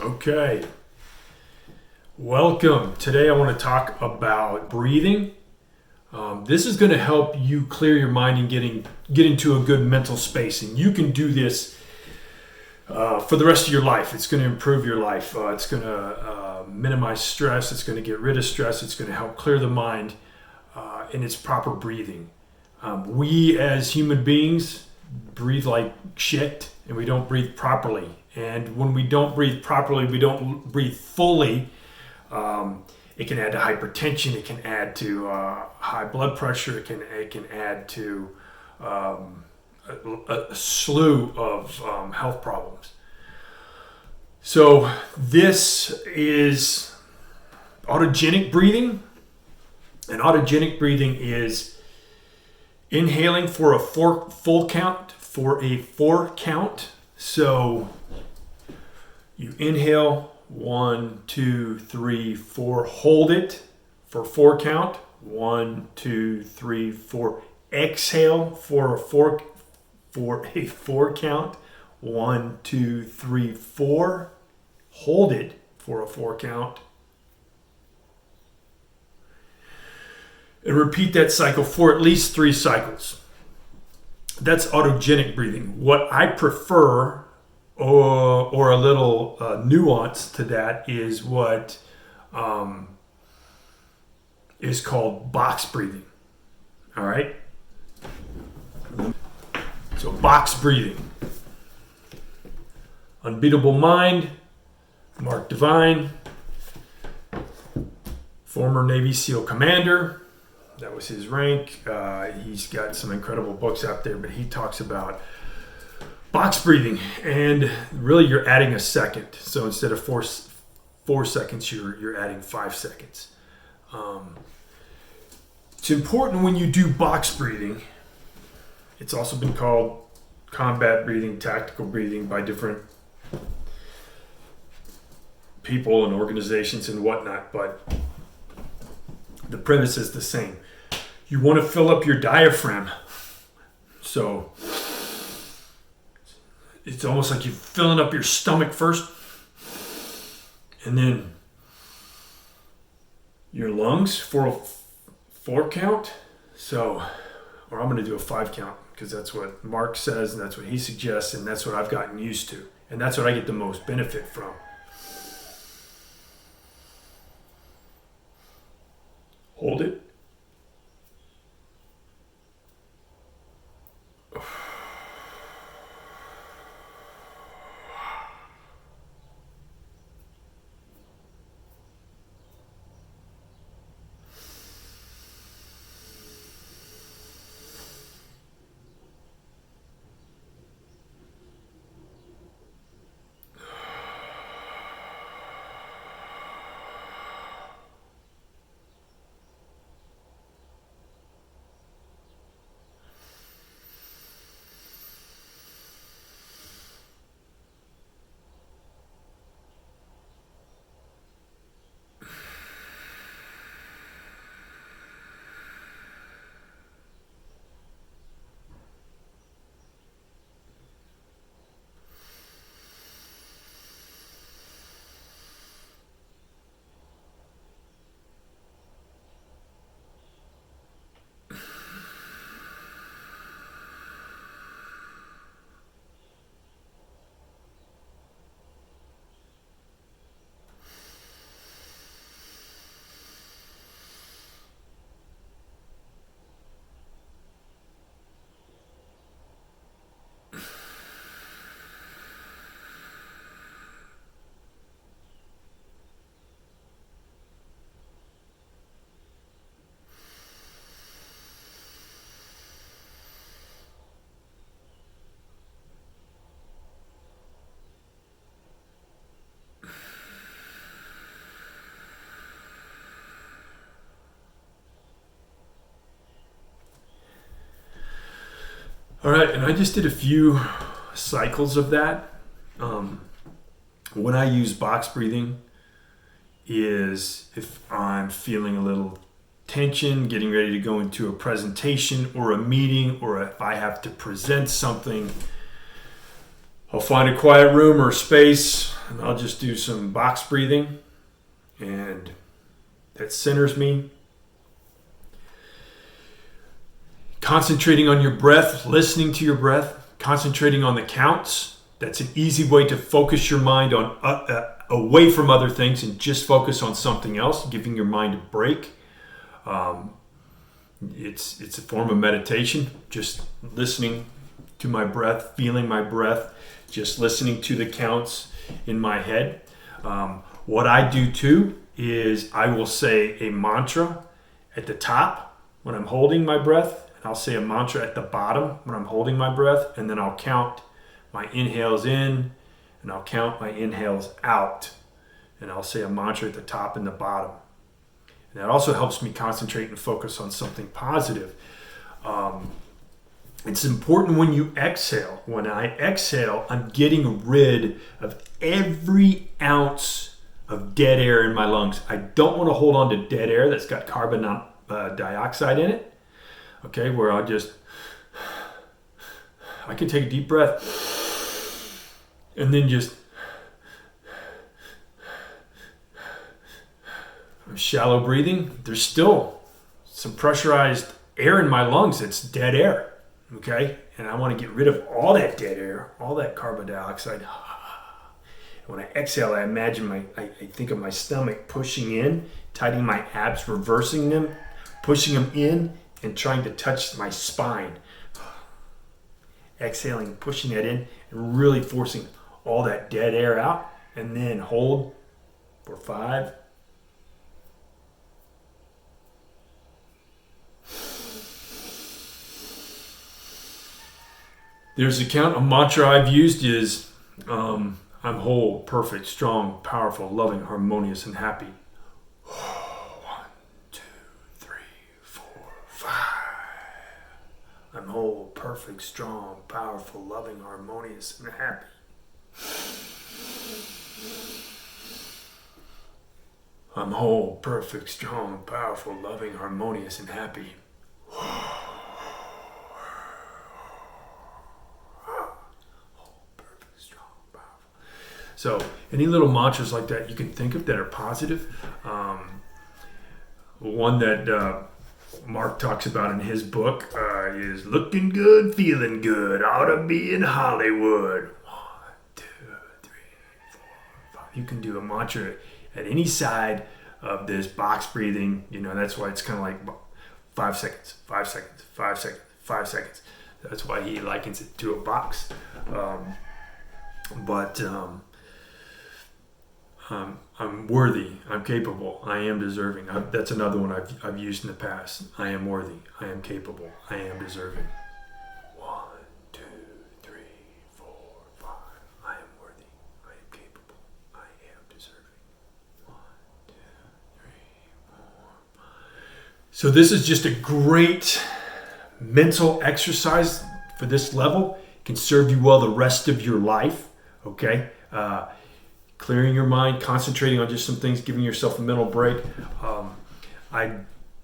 Okay, welcome. Today I want to talk about breathing. This is going to help you clear your mind and get into a good mental space. And you can do this for the rest of your life. It's going to improve your life. It's going to minimize stress. It's going to get rid of stress. It's going to help clear the mind in its proper breathing. We as human beings breathe like shit, and we don't breathe properly. And when we don't breathe properly, we don't breathe fully. It can add to hypertension. It can add to high blood pressure. It can add to a slew of health problems. So this is autogenic breathing. And autogenic breathing is inhaling for a full count, for a 4 count. So you inhale, 1, 2, 3, 4. Hold it for 4 count. 1, 2, 3, 4. Exhale for a 4 count. 1, 2, 3, 4. Hold it for a 4 count. And repeat that cycle for at least 3 cycles. That's autogenic breathing. What I prefer, or a little nuance to that, is what is called box breathing. All right? So box breathing. Unbeatable Mind, Mark Divine, former Navy SEAL commander. That was his rank. He's got some incredible books out there, but he talks about box breathing, and really you're adding a second. So instead of four seconds, you're adding 5 seconds. It's important when you do box breathing. It's also been called combat breathing, tactical breathing by different people and organizations and whatnot, but the premise is the same. You want to fill up your diaphragm. So it's almost like you're filling up your stomach first, and then your lungs for a 4 count. So, or I'm going to do a 5 count because that's what Mark says and that's what he suggests, and that's what I've gotten used to. And that's what I get the most benefit from. Hold it. All right, and I just did a few cycles of that. When I use box breathing is if I'm feeling a little tension, getting ready to go into a presentation or a meeting, or if I have to present something, I'll find a quiet room or space, and I'll just do some box breathing, and that centers me. Concentrating on your breath, listening to your breath, concentrating on the counts. That's an easy way to focus your mind on away from other things and just focus on something else, giving your mind a break. It's a form of meditation, just listening to my breath, feeling my breath, just listening to the counts in my head. What I do too is I will say a mantra at the top when I'm holding my breath. I'll say a mantra at the bottom when I'm holding my breath, and then I'll count my inhales in, and I'll count my inhales out. And I'll say a mantra at the top and the bottom. And that also helps me concentrate and focus on something positive. It's important when you exhale. When I exhale, I'm getting rid of every ounce of dead air in my lungs. I don't want to hold on to dead air that's got carbon dioxide in it. Okay, where I can take a deep breath and then just I'm shallow breathing. There's still some pressurized air in my lungs. It's dead air, okay? And I want to get rid of all that dead air, all that carbon dioxide. And when I exhale, I imagine I think of my stomach pushing in, tightening my abs, reversing them, pushing them in, and trying to touch my spine. Exhaling, pushing that in, and really forcing all that dead air out. And then hold for 5. There's a count. A mantra I've used is I'm whole, perfect, strong, powerful, loving, harmonious, and happy. 1, 2, 3, 4, 5. I'm whole, perfect, strong, powerful, loving, harmonious, and happy. I'm whole, perfect, strong, powerful, loving, harmonious, and happy. So any little mantras like that you can think of that are positive. One that Mark talks about in his book is looking good, feeling good, ought to be in Hollywood. 1, 2, 3, 4, 5. You can do a mantra at any side of this box breathing. You know, that's why it's kind of like 5 seconds, 5 seconds, 5 seconds, 5 seconds. That's why he likens it to a box. I'm worthy, I'm capable, I am deserving. That's another one I've used in the past. I am worthy, I am capable, I am deserving. 1, 2, 3, 4, 5. I am worthy, I am capable, I am deserving. 1, 2, 3, 4, 5. So this is just a great mental exercise for this level. It can serve you well the rest of your life, okay? Clearing your mind, concentrating on just some things, giving yourself a mental break. I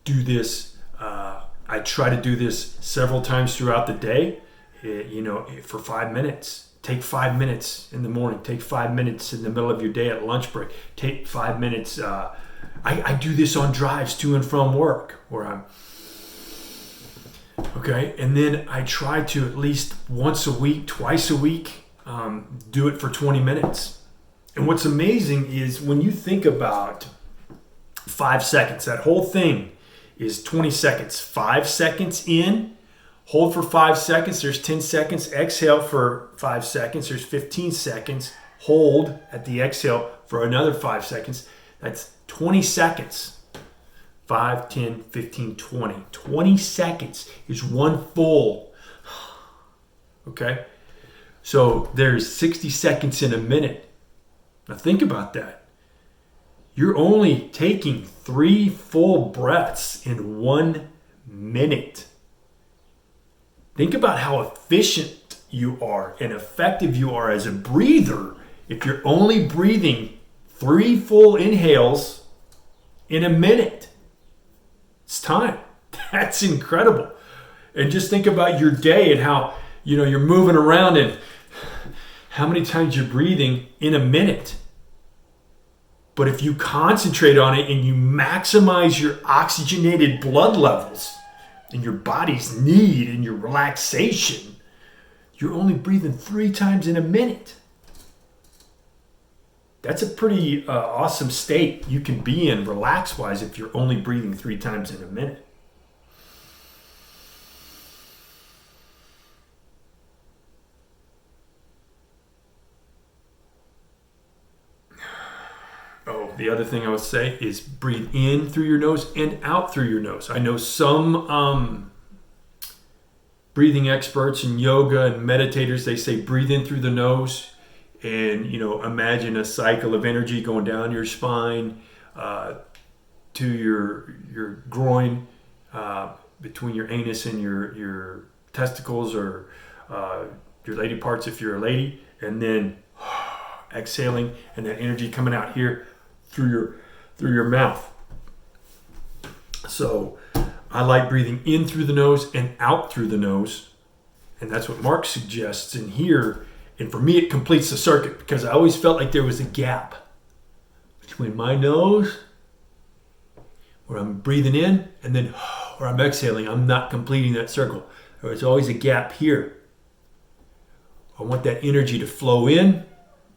do this. I try to do this several times throughout the day. For 5 minutes. Take 5 minutes in the morning. Take 5 minutes in the middle of your day at lunch break. Take 5 minutes. I do this on drives to and from work, where I'm okay. And then I try to at least once a week, twice a week, do it for 20 minutes. And what's amazing is when you think about 5 seconds, that whole thing is 20 seconds. 5 seconds in, hold for 5 seconds, there's 10 seconds. Exhale for 5 seconds, there's 15 seconds. Hold at the exhale for another 5 seconds. That's 20 seconds. 5, 10, 15, 20. 20 seconds is one full. Okay? So there's 60 seconds in a minute. Now think about that. You're only taking 3 full breaths in 1 minute. Think about how efficient you are and effective you are as a breather if you're only breathing 3 full inhales in a minute. It's time. That's incredible. And just think about your day and how, you're moving around and how many times you're breathing in a minute. But if you concentrate on it and you maximize your oxygenated blood levels and your body's need and your relaxation, you're only breathing 3 times in a minute. That's a pretty awesome state you can be in relax-wise if you're only breathing 3 times in a minute. Oh, the other thing I would say is breathe in through your nose and out through your nose. I know some breathing experts in yoga and meditators, they say breathe in through the nose and, imagine a cycle of energy going down your spine to your groin, between your anus and your testicles or your lady parts if you're a lady, and then exhaling and that energy coming out here through your mouth. So I like breathing in through the nose and out through the nose, and that's what Mark suggests in here. And for me, it completes the circuit because I always felt like there was a gap between my nose, where I'm breathing in, and then where I'm exhaling. I'm not completing that circle. There was always a gap here. I want that energy to flow in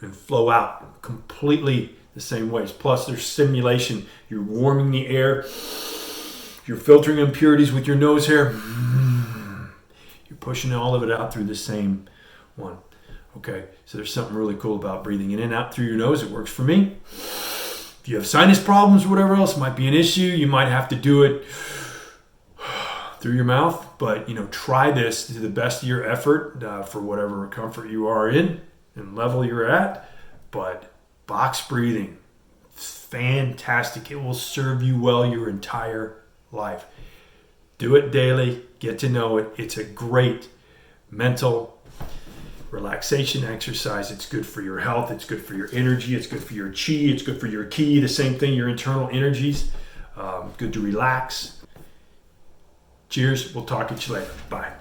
and flow out completely the same ways. Plus, there's stimulation. You're warming the air. You're filtering impurities with your nose hair. You're pushing all of it out through the same one. Okay, so there's something really cool about breathing in and out through your nose. It works for me. If you have sinus problems or whatever else, might be an issue. You might have to do it through your mouth. But, try this to the best of your effort for whatever comfort you are in and level you're at. But box breathing, fantastic. It will serve you well your entire life. Do it daily. Get to know it. It's a great mental relaxation exercise. It's good for your health. It's good for your energy. It's good for your chi. It's good for your ki. The same thing, your internal energies. Good to relax. Cheers. We'll talk to you later. Bye.